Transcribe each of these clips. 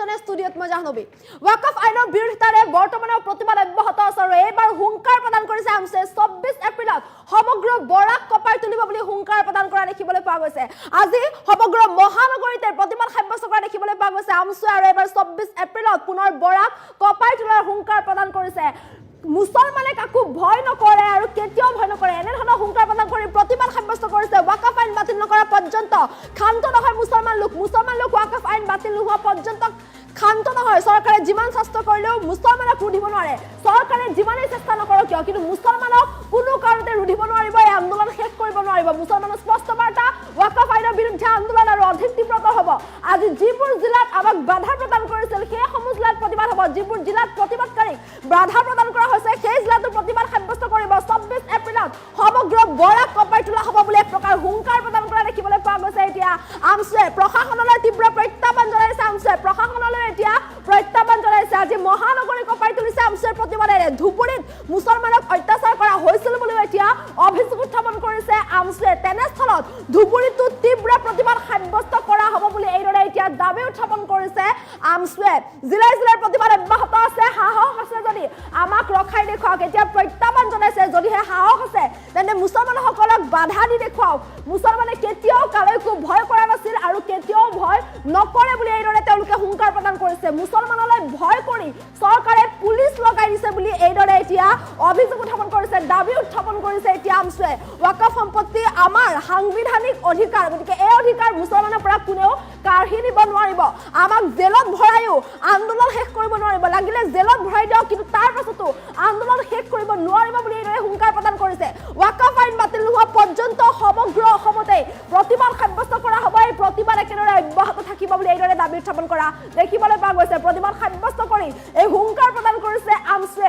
জনে ষ্টুডিঅ'ত মই জাহ্নবী ওয়াকফ আইনৰ বিৰোধিতাৰে বৰ্তমানৰ প্ৰতিবাদ অব্যাহত আছে আৰু এইবাৰ হুংকাৰ প্ৰদান কৰিছে আমছে 24 এপ্ৰিলত সমগ্ৰ বৰাক কপাই তুলিব বুলি হুংকাৰ প্ৰদান কৰা দেখিবলৈ পোৱা গৈছে আজি সমগ্ৰ মহানগৰীতে প্ৰতিবাদ সাব্যস্ত কৰা দেখিবলৈ পোৱা গৈছে আমছে আৰু এইবাৰ 24 এপ্ৰিলত পুনৰ বৰাক কপাই তোলাৰ হুংকাৰ প্ৰদান কৰিছে মুছলমানে কাকো ভয় নকৰে আৰু কেতিয়াও ভয় নকৰে এনে ধৰণৰ হুংকাৰ প্ৰদান কৰি প্ৰতিবাদ সাব্যস্ত কৰিছে ওয়াকফ আইন বাতিল নকৰা পৰ্যন্ত শান্ত নহয় মুছলমান লোক ওয়াকফ আইন বাতিল নোহোৱা পৰ্যন্ত শান্ত নহয় চৰকাৰে যিমান চেষ্টা কৰিলেও মুছলমানক ৰুধিব নোৱাৰে চৰকাৰে যিমানেই চেষ্টা নকৰক কিয় কিন্তু মুছলমানক কোনো কাৰণতে ৰুধিব নোৱাৰিব এই আন্দোলন শেষ কৰিব নোৱাৰিব মুছলমানৰ স্পষ্ট বাৰ্তা ওয়াকফ আইনৰ বিৰুদ্ধে আন্দোলন আৰু অধিক তীব্ৰতৰ হ'ব আজি যিবোৰ জিলাত আমাক বাধা প্ৰদান কৰিছিল সেই সমূহ জিলাত প্ৰতিবাদ হ'ব যিবোৰ জিলাত প্ৰতিবাদকাৰীক বাধা প্ৰদান কৰা হৈছে সেই জিলাতো প্ৰতিবাদ সাব্যস্ত কৰিব 24 এপ্ৰিলত সমগ্ৰ বৰাক কপাই তোলা হ'ব বুলি এক প্ৰকাৰ হুংকাৰ প্ৰদান কৰা দেখিবলৈ পোৱা গৈছে এতিয়া আমছে প্ৰশাসনলৈ তীব্ৰ প্ৰত্যাহ্বান জনাইছে আমছে প্ৰশাসনলৈ এতিয়া প্ৰত্যাহ্বান জনাইছে আজি মহানগৰী কপাই তুলিছে আমছে প্ৰতিবাদেৰে ধুবুৰীত মুছলমানক অত্যাচাৰ কৰা হৈছিল বুলি এতিয়া অভিযোগ উত্থাপন কৰিছে আমছে তেনেস্থলত ধুবুৰীতো তীব্ৰ প্ৰতিবাদ সাব্যস্ত কৰা হ'ব বুলি এইদৰে এতিয়া দাবী উত্থাপন কৰিছে আমছে জিলাই জিলাৰ প্ৰতিবাদ অব্যাহত আছে সাহস আছে যদি আমাক ৰখাই দেখুৱাওক এতিয়া প্ৰত্যাহ্বান জনাইছে যদিহে সাহস আছে তেন্তে মুছলমানসকলক বাধা দি দেখুৱাওক মুছলমানে কেতিয়াও কালৈকো ভয় কৰা নাছিল আৰু কেতিয়াও ভয় নকৰে বুলি এইদৰে তেওঁলোকে হুংকাৰ প্ৰদান কৰিছে মুছলমানলৈ ভয় কৰি চৰকাৰে পুলিচ লগাই দিছে বুলি এইদৰে এতিয়া অভিযোগ উত্থাপন কৰিছে দাবী উত্থাপন কৰিছে এতিয়া আমছে ওয়াকফ সম্পত্তি আমাৰ সাংবিধানিক অধিকাৰ গতিকে এই অধিকাৰ মুছলমানৰ পৰা কোনেও কাঢ়ি নিব নোৱাৰিব আমাক জেলত ভৰায়ো আন্দোলন শেষ কৰিব নোৱাৰিব লাগিলে জেলত ভৰাই দিয়ক কিন্তু তাৰ পাছতো আন্দোলন শেষ কৰিব নোৱাৰিব বুলি এইদৰে হুংকাৰ প্ৰদান কৰিছে ওয়াকফ আইন বাতিল নোহোৱা পৰ্যন্ত সমগ্ৰ অসমতে প্ৰতিবাদ সাব্যস্ত কৰা হ'ব এই প্ৰতিবাদ একেদৰে অব্যাহত থাকিব বুলি এইদৰে দাবী উত্থাপন কৰা দেখিবলৈ পোৱা গৈছে প্ৰতিবাদ সাব্যস্ত কৰি এই হুংকাৰ প্ৰদান কৰিছে আমছে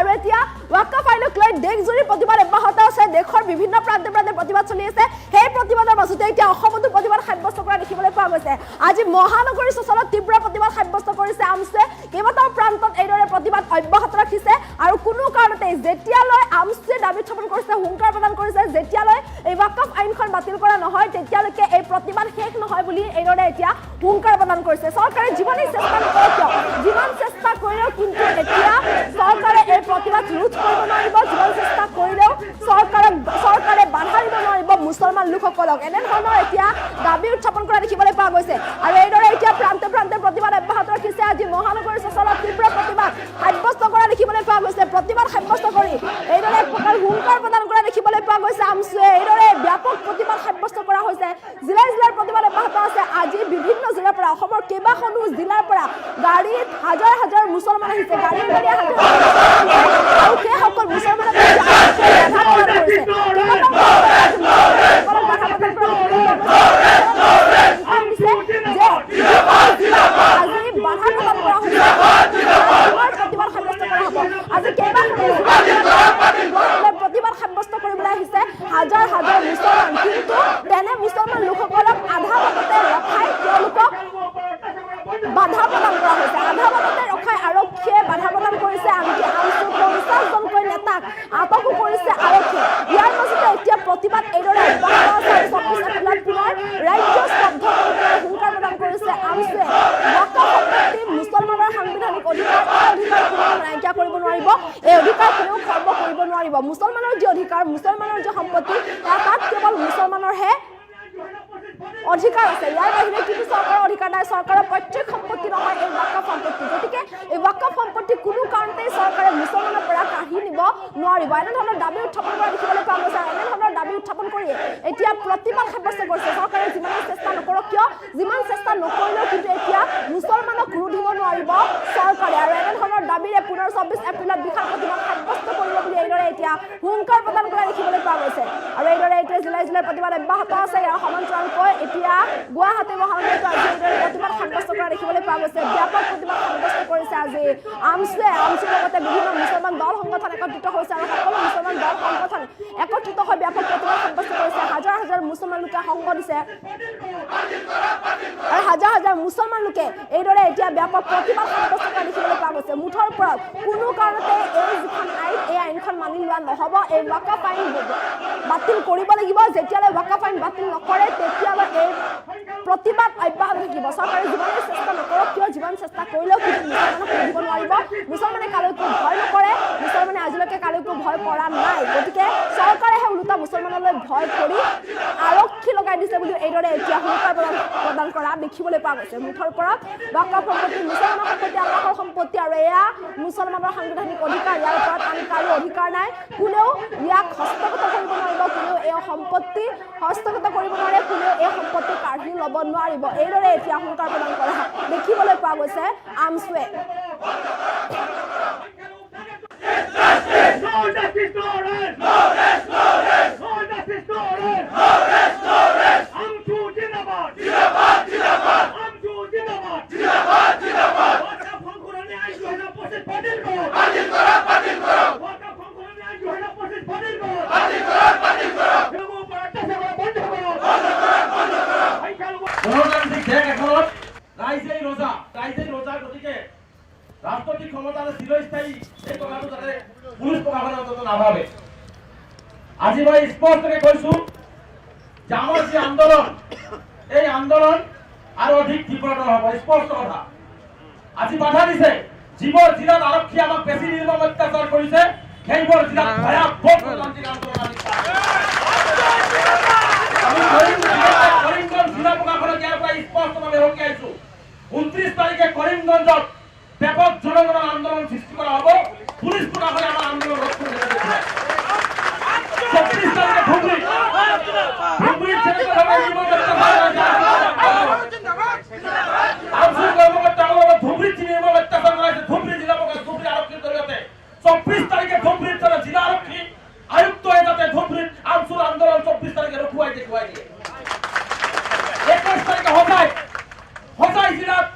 আৰু এতিয়া ওয়াকফ আইনক লৈ দেশজুৰি প্ৰতিবাদ অব্যাহত আছে দেশৰ বিভিন্ন প্ৰান্তে প্ৰান্তে প্ৰতিবাদ চলি আছে সেই প্ৰতিবাদৰ মাজতে এতিয়া অসমতো প্ৰতিবাদ সাব্যস্ত কৰা দেখিবলৈ পোৱা গৈছে আজি মহানগৰী চচলত তীব্ৰ প্ৰতিবাদ সাব্যস্ত কৰিছে আমছে কেইবাটাও প্ৰান্তত এইদৰে প্ৰতিবাদ অব্যাহত ৰাখিছে আৰু কোনো কাৰণতে যেতিয়ালৈ আমছে দাবী উত্থাপন কৰিছে হুংকাৰ প্ৰদান কৰিছে যেতিয়ালৈ এই ওয়াকফ আইনখন বাতিল কৰা নহয় তেতিয়ালৈকে এই প্ৰতিবাদ শেষ নহয় বুলি এইদৰে এতিয়া হুংকাৰ প্ৰদান কৰিছে চৰকাৰে যিমানেই চেষ্টা নকৰক কিয় যিমান চেষ্টা কৰিলেও কিন্তু এতিয়া চৰকাৰে এই প্ৰতিবাদ ৰোধ কৰিব নোৱাৰিব যিমান চেষ্টা কৰিলেও চৰকাৰে বাধা দিব নোৱাৰিব মুছলমান লোকসকলক এনে ধৰণৰ এতিয়া দাবী উত্থাপন কৰা দেখিবলৈ পোৱা গৈছে আৰু এইদৰে এতিয়া প্ৰান্তে প্ৰান্তে প্ৰতিবাদ অব্যাহত ৰাখিছে আজি মহানগৰী চচলত তীব্ৰ প্ৰতিবাদ সাব্যস্ত কৰা দেখিবলৈ পোৱা গৈছে প্ৰতিবাদ সাব্যস্ত কৰি এইদৰে এক প্ৰকাৰ হুংকাৰ প্ৰদান কৰা দেখিবলৈ পোৱা গৈছে আমছে এইদৰে ব্যাপক প্ৰতিবাদ সাব্যস্ত কৰা হৈছে জিলাই জিলাৰ প্ৰতিবাদ অব্যাহত আছে আজি বিভিন্ন জিলাৰ পৰা অসমৰ কেইবাখনো জিলাৰ পৰা গাড়ীত হাজাৰ হাজাৰ মুছলমান আহিছে গাড়ী আৰু সেই সকল মুছলমানক বাধা প্ৰদান কৰিছে প্ৰতিবাদ সাব্যস্ত কৰিবলৈ আহিছে হাজাৰ হাজাৰ মুছলমান কিন্তু তেনে মুছলমান লোকসকলক আধা বাটতে ৰখাই তেওঁলোকক বাধা প্ৰদান কৰা হৈছে আধা বাটতে ৰখাই আৰক্ষীয়ে বাধা প্ৰদান কৰিছে আনকি 50জনকৈ নেতাক আটকো কৰিছে আৰক্ষীয়ে ইয়াৰ মাজতে এতিয়া প্ৰতিবাদ এইদৰে অব্যাহত আছে 24 এপ্ৰিলত পুনৰ ৰাজ্য স্তব্ধ কৰিবলৈ হুংকাৰ প্ৰদান কৰিছে আমছে ওয়াকফ সম্পত্তি মুছলমানৰ সাংবিধানিক অধিকাৰ কোনেও নাইকিয়া কৰিব নোৱাৰিব এই অধিকাৰ কোনেও খৰ্ব কৰিব নোৱাৰিব মুছলমানৰ যি অধিকাৰ মুছলমানৰ যি সম্পত্তি তাত কেৱল মুছলমানৰহে অধিকাৰ আছে ইয়াৰ বাহিৰে কিন্তু চৰকাৰৰ অধিকাৰ নাই চৰকাৰৰ প্ৰত্যেক সম্পত্তি নহয় এই ওয়াকফ সম্পত্তি গতিকে এই ওয়াকফ সম্পত্তি কোনো কাৰণতে চৰকাৰে মুছলমানৰ পৰা কাঢ়ি নিব নোৱাৰিব এনে ধৰণৰ দাবী উত্থাপন কৰা দেখিবলৈ পোৱা গৈছে এনে ধৰণৰ দাবী উত্থাপন কৰি এতিয়া প্ৰতিবাদ সাব্যস্ত কৰিছে চৰকাৰে যিমানেই চেষ্টা নকৰক কিয় যিমান চেষ্টা নকৰিলেও কিন্তু এতিয়া মুছলমানক ৰুধিব নোৱাৰিব চৰকাৰে আৰু এনে ধৰণৰ দাবীৰে পুনৰ 24 এপ্ৰিলত বিশাল প্ৰতিবাদ সাব্যস্ত কৰিব বুলি এইদৰে এতিয়া হুংকাৰ প্ৰদান কৰা দেখিবলৈ পোৱা গৈছে আৰু এইদৰে এতিয়া জিলাই জিলাৰ প্ৰতিবাদ অব্যাহত আছে ইয়াৰ সমান্তৰালকৈ এতিয়া গুৱাহাটী মহানগৰীত আজি এইদৰে প্ৰতিবাদ সাব্যস্ত কৰা দেখিবলৈ পোৱা গৈছে ব্যাপক প্ৰতিবাদ সাব্যস্ত কৰিছে আজি আমছে লগতে বিভিন্ন মুছলমান দল সংগঠন একত্ৰিত হৈছে আৰু সকলো মুছলমান দল সংগঠন একত্ৰিত হৈ ব্যাপক প্ৰতিবাদ সাব্যস্ত কৰিছে হাজাৰ হাজাৰ মুছলমান লোকে সংগ দিছে আৰু হাজাৰ হাজাৰ মুছলমান লোকে এইদৰে এতিয়া ব্যাপক প্ৰতিবাদ সাব্যস্ত কৰা দেখিবলৈ পোৱা গৈছে মুঠৰ ওপৰত কোনো কাৰণতে এই আইনখন মানি লোৱা নহ'ব এই ওয়াকফ আইন বাতিল কৰিব লাগিব যেতিয়ালৈ ওয়াকফ আইন বাতিল নকৰে তেতিয়ালৈ এই প্ৰতিবাদ অব্যাহত থাকিব চৰকাৰে যিমানেই চেষ্টা নকৰক কিয় এইদৰে এতিয়া হুংকাৰ প্ৰদান কৰা দেখিবলৈ পোৱা গৈছে মুঠৰ ওপৰত ৱাকফ সম্পত্তি মুছলমানৰ সম্পত্তি আল্লাহৰ সম্পত্তি আৰু এয়া মুছলমানৰ সাংবিধানিক অধিকাৰ ইয়াৰ ওপৰত আন কাৰো অধিকাৰ নাই কোনেও ইয়াক হস্তগত কৰিব নোৱাৰিব কোনেও এই সম্পত্তি হস্তগত কৰিব নোৱাৰে কোনেও এই সম্পত্তি কাঢ়ি ল'ব নোৱাৰিব এইদৰে এতিয়া হুংকাৰ প্ৰদান কৰা দেখিবলৈ পোৱা গৈছে আমছুৱে No justice, no rest! No rest, no rest! No justice, no rest! No rest, no rest! Amsu Jindabad! Jindabad, Jindabad! Amsu Jindabad! Jindabad, Jindabad! Waka Phongkurani ain Johana Posit Badil Koro! Badil Koro, Badil Koro! Waka Phongkurani ain Johana Posit Badil Koro! Badil Koro, Badil Koro! Jogo Parata Sabha Bondho Koro! Bondho Koro, Bondho Koro! গণতান্ত্রিক দেশ এখনত রাইজেই রোজা গতিকে রাষ্ট্রপতি ক্ষমতার চিরস্থায়ী এই কথাটো যাতে পুলিশ প্রশাসনে অন্তত নাভাবে আজি মই স্পষ্টকে কৈছো যে আমার যে আন্দোলন এই আন্দোলন আরো অধিক তীব্রতর হব স্পষ্ট কথা আজি বাধা দিছে যিবোৰ জিলাত আৰক্ষী আমাক বেছি নিৰ্মম অত্যাচাৰ কৰিছে সেইবোৰ জিলাত ভয়াৱহ গণতান্ত্ৰিক আন্দোলন আমি কৰিমগঞ্জ জিলা প্ৰশাসনক ইয়াৰ পৰা স্পষ্টভাৱে সকিয়াইছো 29 তাৰিখে কৰিমগঞ্জত ব্যাপক জনগণৰ আন্দোলন সৃষ্টি কৰা হ'ব পুলিশ প্ৰশাসনে আমাৰ আন্দোলন ৰোধ কৰি দিছে 24 তাৰিখে ধুবুৰী ছেলেকভাৱে নিৰ্মম ধুবুৰী জিলা ধুবুৰী আৰক্ষীৰ জৰিয়তে 24 তাৰিখে ধুবুৰীত জিলা আৰক্ষী আয়ুক্তই যাতে ধুবুৰীত আমচুৰ আন্দোলন 24 তাৰিখে ৰখুৱাই দেখুৱাই দিয়ে 21 তাৰিখে সজাই জিলাত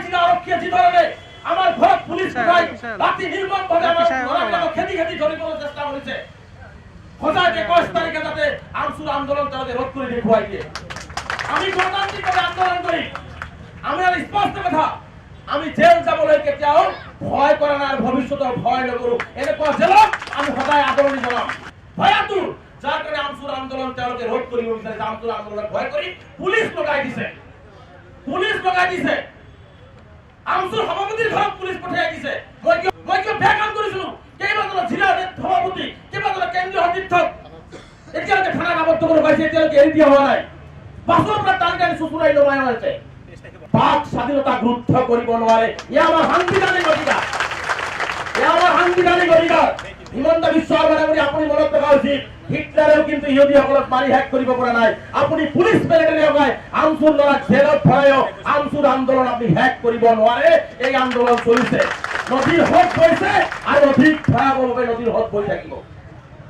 জিলা আৰক্ষীয়ে যি ধৰণে আমাৰ ঘৰত পুলিচ উঠাই ৰাতি নিৰ্মমভাৱে আমাৰ ল'ৰাবিলাকক খেদি ধৰিবলৈ চেষ্টা কৰিছে সজাই 21 তাৰিখে যাতে আমচুৰ আন্দোলন তেওঁলোকে ৰোধ কৰি দেখুৱাই দিয়ে আমি গণতান্ত্ৰিকভাৱে আন্দোলন কৰি আমি আৰু স্পষ্ট কথা আমি জেল যাবলৈ কেতিয়াও ভয় কৰা নাই ভৱিষ্যতৰ ভয় নকৰো এনেকুৱা জেলত আমি সদায় আদৰণি জনাম ভয়াতুৰ যাৰ কাৰণে আমচুৰ আন্দোলন তেওঁলোকে ৰোধ কৰিব বিচাৰিছে আমচুৰ আন্দোলনক ভয় কৰি পুলিচ লগাই দিছে আমচুৰ সভাপতিৰ ঘৰত পুলিচ পঠিয়াই দিছে মই কিয় বেয়া কাম কৰিছিলো কেইবাজনো জিলা সভাপতি কেইবাজনো কেন্দ্ৰীয় সতীৰ্থক এতিয়ালৈকে থানাত আবদ্ধ কৰি পাইছে এতিয়ালৈকে এৰি দিয়া হোৱা নাই বাছৰ পৰা টান টানি চুচুৰাই লমাই আছে বাক স্বাধীনতা গুৰুত্ব কৰিব নোৱাৰে এয়া আমাৰ সাংবিধানিক অধিকাৰ হিমন্ত বিশ্ব শৰ্মাই আপুনি মনত ৰখা উচিত হিটলাৰেও কিন্তু ইহুদীসকলক মাৰি শেষ কৰিব পৰা নাই আপুনি পুলিচ বেলেগে লগাই আমচুৰ ল'ৰাক জেলত ভৰায়ো আমচুৰ আন্দোলন আপুনি শেষ কৰিব নোৱাৰে এই আন্দোলন চলিছে নদীৰ সোঁত বৈছে আৰু অধিক ভয়াৱহভাৱে নদীৰ সোঁত বৈ থাকিব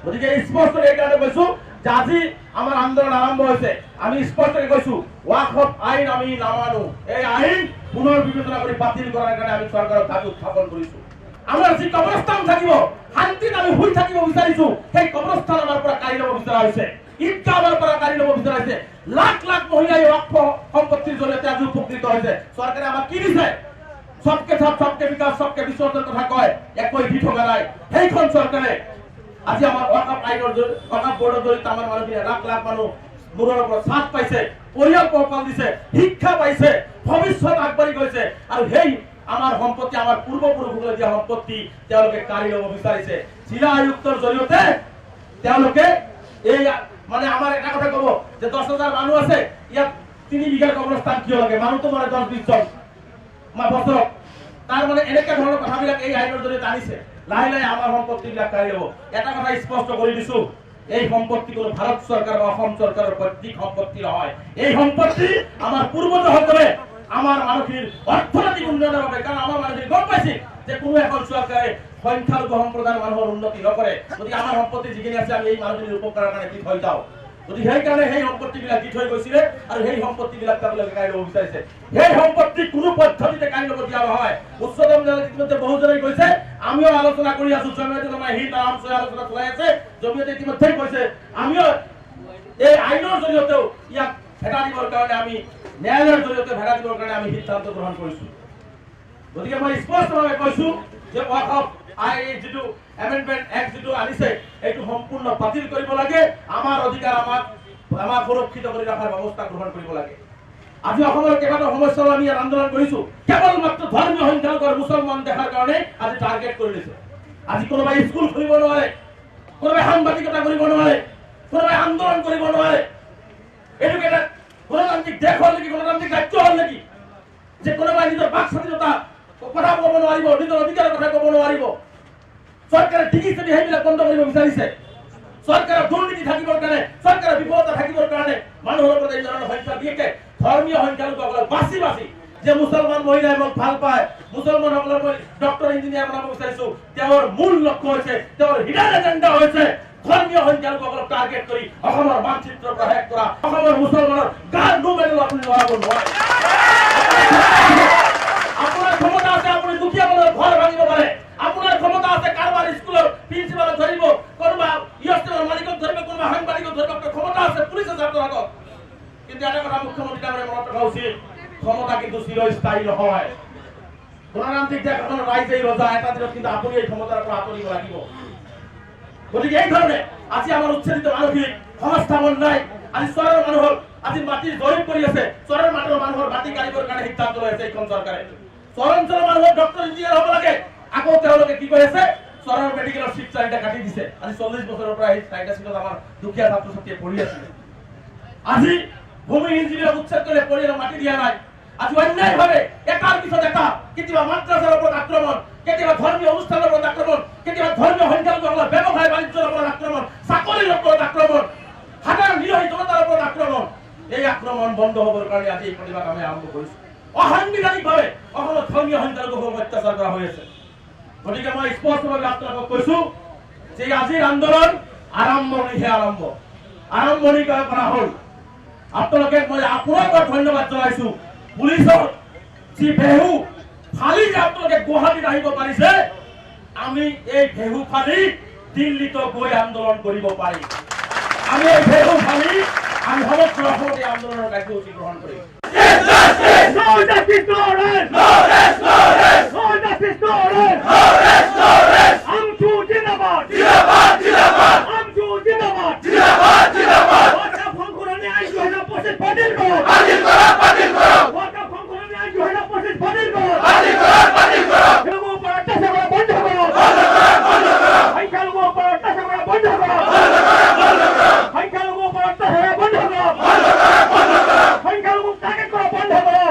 গতিকে স্পষ্ট এইকাৰণে কৈছো যে আজি আমাৰ আন্দোলন আৰম্ভ হৈছে আমি স্পষ্টকৈ কৈছো ৱাকফ আইন আমি নামানো এই আইন পুনৰ বিবেচনা কৰি বাতিল কৰাৰ কাৰণে আমি চৰকাৰক দাবী উত্থাপন কৰিছো আমাৰ যি কবৰস্থান থাকিব শান্তিত আমি শুই থাকিব বিচাৰিছো সেই কবৰস্থান আমাৰ পৰা কাঢ়ি ল'ব বিচৰা হৈছে ঈদগাহ আমাৰ পৰা কাঢ়ি ল'ব বিচৰা হৈছে লাখ লাখ মহিলাই ৱাকফ সম্পত্তিৰ জৰিয়তে আজি উপকৃত হৈছে চৰকাৰে আমাক কি দিছে সবকে সাথ সবকে বিকাশ সবকে বিসৰ্জন কথা কয় একই দি থকা নাই সেইখন চৰকাৰে আজি আমাৰ ৱাকফ আইনৰ ৱাকফ বোৰ্ডৰ জৰিয়তে আমাৰ মানুহখিনি লাখ লাখ মানুহ মূৰৰ ওপৰত ছাদ পাইছে পৰিয়াল পোহপাল দিছে শিক্ষা পাইছে ভৱিষ্যত আগবাঢ়ি গৈছে আৰু সেই আমাৰ সম্পত্তি আমাৰ পূৰ্বপুৰুষসকলে দিয়া সম্পত্তি তেওঁলোকে কাঢ়ি ল'ব বিচাৰিছে জিলা আয়ুক্তৰ জৰিয়তে তেওঁলোকে এই মানে আমাৰ এটা কথা ক'ব যে 10,000 মানুহ আছে ইয়াত 3 বিঘাৰ কবৰস্থান কিয় লাগে মানুহটো মানে 10-20 জন বছৰক তাৰ মানে এনেকুৱা ধৰণৰ কথাবিলাক এই আইনৰ জৰিয়তে আনিছে লাহে লাহে আমাৰ সম্পত্তিবিলাক কাঢ়ি ল'ব এটা কথা স্পষ্ট কৰি দিছো এই সম্পত্তি কোনো ভাৰত চৰকাৰ বা অসম চৰকাৰৰ পৈতৃক সম্পত্তি নহয় এই সম্পত্তি আমাৰ পূৰ্বজসকলে আমাৰ মানুহখিনিৰ অৰ্থনৈতিক উন্নয়নৰ বাবে কাৰণ আমাৰ মানুহখিনি গম পাইছে যে কোনো এখন চৰকাৰে সংখ্যালঘু সম্প্ৰদায়ৰ মানুহৰ উন্নতি নকৰে গতিকে আমাৰ সম্পত্তি যিখিনি আছে আমি এই মানুহখিনিৰ উপকাৰৰ কাৰণে দি থৈ যাওঁ গতিকে সেইকাৰণে সেই সম্পত্তিবিলাক দি থৈ গৈছিলে আৰু সেই সম্পত্তিবিলাক তেওঁলোকে কাঢ়ি ল'ব বিচাৰিছে সেই সম্পত্তি কোনো পদ্ধতিতে কাঢ়ি ল'ব দিয়া নহয় উচ্চতম ন্যায়ালয়ে ইতিমধ্যে বহুজনে কৈছে আমিও আলোচনা কৰি আছো জমিয়তে আমাৰ হিত আৰামছে আলোচনা চলাই আছে জমিয়তে ইতিমধ্যে কৈছে আমিও এই আইনৰ জৰিয়তেও ইয়াক ভেটা দিবৰ কাৰণে আমি ন্যায়ালয়ৰ জৰিয়তে ভেটা দিবৰ কাৰণে আমি সিদ্ধান্ত গ্ৰহণ কৰিছো গতিকে মই স্পষ্টভাৱে কৈছো যে ৱাকফ আইন যেটো এমেন্ডমেন্ট এক্ট যেটো আনিছে এইটো সম্পূৰ্ণ বাতিল কৰিব লাগে আমাৰ অধিকাৰ আমাক সুৰক্ষিত কৰি ৰখাৰ ব্যৱস্থা গ্ৰহণ কৰিব লাগে আজি অসমৰ কেইবাটাও সমস্যাৰ আমি আন্দোলন কৰিছো কেৱল মাত্ৰ ধৰ্মীয় সংখ্যালঘুৰ মুছলমান দেখাৰ কাৰণে আজি টাৰ্গেট কৰি লৈছে আজি কোনোবাই স্কুল খুলিব নোৱাৰে কোনোবাই সাংবাদিকতা কৰিব নোৱাৰে কোনোবাই আন্দোলন কৰিব নোৱাৰে এডুকেটেড গণতান্ত্ৰিক দেশ হল নাকি গণতান্ত্ৰিক ৰাজ্য হল নাকি যে কোনোবাই নিজৰ বাক স্বাধীনতা কথা ক'ব নোৱাৰিব নিজৰ অধিকাৰৰ কথা ক'ব নোৱাৰিব চৰকাৰে ডিঙি চেপি সেইবিলাক বন্ধ কৰিব বিচাৰিছে চৰকাৰৰ দুৰ্নীতি থাকিবৰ কাৰণে চৰকাৰৰ বিফলতা থাকিবৰ কাৰণে মানুহৰ ওপৰত এই ধৰণৰ সংখ্যা বিশেষকৈ ধৰ্মীয় সংখ্যালঘুসকলক বাছি বাছি যে মুছলমান মহিলাই মোক ভাল পায় মুছলমানসকলক মই ডক্টৰ ইঞ্জিনিয়াৰ বনাব বিচাৰিছো তেওঁৰ মূল লক্ষ্য হৈছে তেওঁৰ হিডেন এজেণ্ডা হৈছে ধৰ্মীয় সংখ্যালঘুসকলক টাৰ্গেট কৰি অসমৰ মানচিত্ৰৰ পৰা শেষ কৰা অসমৰ মুছলমানৰ গাৰ নোবেলো আপুনি লগাব নোৱাৰে আপোনাৰ ক্ষমতা আছে আপুনি দুখীয়া মানুহৰ ঘৰ ভাঙিব পাৰে আপোনাৰ ক্ষমতা আছে কাৰোবাৰ স্কুলৰ প্ৰিন্সিপালক ধৰিব কোনোবা ইয়ষ্টেলৰ মালিকক ধৰিব কোনোবা সাংবাদিকক ধৰিব ক্ষমতা আছে পুলিচ আছে আপোনাৰ আগত কিন্তু এটা কথা মুখ্যমন্ত্ৰী ডাঙৰীয়াই মনত ৰখা উচিত ক্ষমতা কিন্তু চিৰস্থায়ী নহয় গণতান্ত্ৰিক দেশ এখনৰ ৰাইজেই ৰজা এটা দিনত কিন্তু আপুনি এই ক্ষমতাৰ পৰা আঁতৰিব লাগিব গতিকে এই ধৰণে আজি আমাৰ উচ্ছেদিত মানসিক সংস্থাপন নাই আজি চহৰৰ মানুহৰ আজি মাটিৰ জৰীপ কৰি আছে চহৰৰ মানুহৰ মাটি কাঢ়িবৰ কাৰণে সিদ্ধান্ত লৈছে এইখন চৰকাৰে চহৰ অঞ্চলৰ মানুহৰ ডক্টৰ ইঞ্জিনিয়াৰ হ'ব লাগে আকৌ তেওঁলোকে কি কৰি আছে চহৰৰ মেডিকেলৰ চিট চাৰিটা কাটি দিছে আজি 40 বছৰৰ পৰা এই চাৰিটা চিটত আমাৰ দুখীয়া ছাত্ৰ ছাত্ৰীয়ে পঢ়ি আছে আজি ভূমিহীন জীৱক উচ্ছেদ কৰি পৰিয়ালৰ মাটি দিয়া নাই আজি অন্যায়ভাৱে এটাৰ পিছত এটা কেতিয়াবা মাদ্ৰাছাৰ ওপৰত আক্ৰমণ কেতিয়াবা ধৰ্মীয় অনুষ্ঠানৰ ওপৰত আক্ৰমণ কেতিয়াবা ধৰ্মীয় সংখ্যালঘুসকলৰ ব্যৱসায় বাণিজ্যৰ ওপৰত আক্ৰমণ চাকৰিৰ ওপৰত আক্ৰমণ সাধাৰণ নিৰহী জনতাৰ ওপৰত আক্ৰমণ এই আক্ৰমণ বন্ধ হ'বৰ কাৰণে আজি এই প্ৰতিবাদ আমি আৰম্ভ কৰিছোঁ অসাংবিধানিকভাৱে অসমত ধৰ্মীয় সংখ্যালঘুসকলক অত্যাচাৰ কৰা হৈ আছে গতিকে মই স্পষ্টভাৱে আপোনালোকক কৈছোঁ যে আজিৰ আন্দোলন আৰম্ভণি কৰা হ'ল আপোনালোকে মই আপোনালোকক ধন্যবাদ জনাইছোঁ পুলিচৰ যি ভেহু ফালি যে আপোনালোকে গুৱাহাটীত আহিব পাৰিছে আমি এই ভেহু ফালি দিল্লীত গৈ আন্দোলন কৰিব পাৰিম আমি এই ভেহু ফালি আমি সমগ্ৰ অসমত এই আন্দোলনৰ কাৰ্যসূচী গ্ৰহণ কৰিম No justice, no rest! No rest, no rest! No justice, no rest! No rest, no rest! Amchu Jindabad! Jindabad, Jindabad! Amchu Jindabad! Jindabad, Jindabad! Waka Phongkurani Ain 2025 বাতিল করো! বাতিল করো, বাতিল করো! Waka Phongkurani Ain 2025 বাতিল করো! বাতিল করো, বাতিল করো! লোগো উপর অত্যাচার করা বন্ধ করো! বন্ধ করো, বন্ধ করো! সংখ্যালঘু উপর অত্যাচার করা বন্ধ করো! বন্ধ করো, বন্ধ করো! সংখ্যালঘু উপর অত্যাচার করা বন্ধ করো! বন্ধ করো, বন্ধ করো! সংখ্যালঘু টার্গেট করা বন্ধ করো!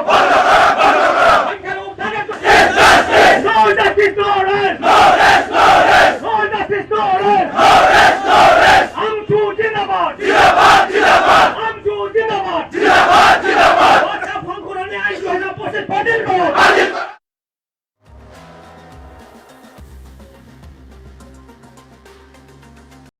No justice, no rest! No rest, no rest! No justice, no rest! No rest, no rest! Amchu Jindabad! Jindabad, Jindabad! Amchu Jindabad! Jindabad, Jindabad! Waka Phongkurani Ain 2025 বাতিল করো! বাতিল করো!